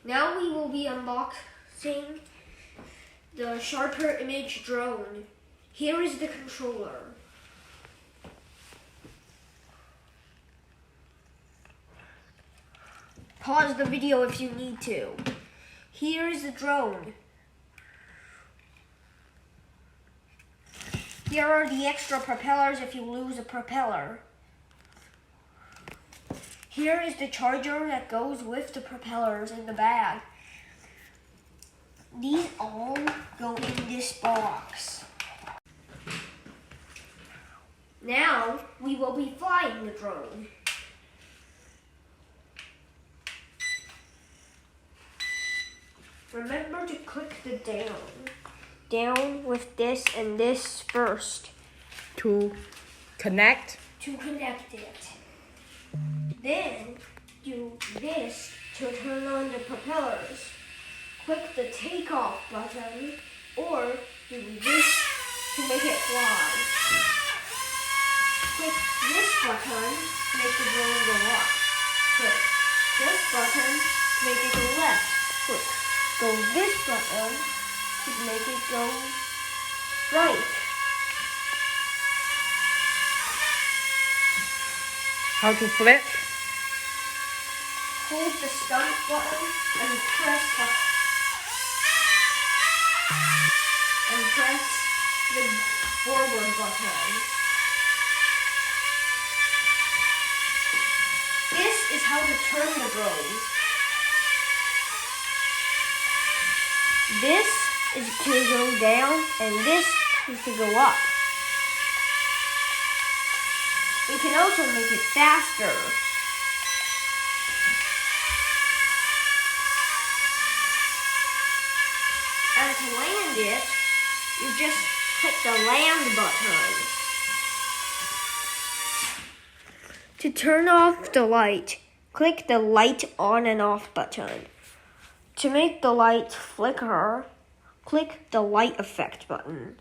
Now we will be unboxing the Sharper Image drone. Here is the controller. Pause the video if you need to. Here is the drone. Here are the extra propellers if you lose a propeller. Here is the charger that goes with the propellers in the bag. These all go in this box. Now we will be flying the drone. Remember to click the down with this and this first. To connect it. Then do this to turn on the propellers. Click the takeoff button or do this to make it fly. Click this button to make the drone go up. Click this button to make it go left. Go this button to make it go right. how to flip. Hold the start button and press the forward button. This is how to turn the drone. This is to go down and this is to go up. You can also make it faster. And to land it, you just click the land button. To turn off the light, click the light on and off button. To make the light flicker, click the light effect button.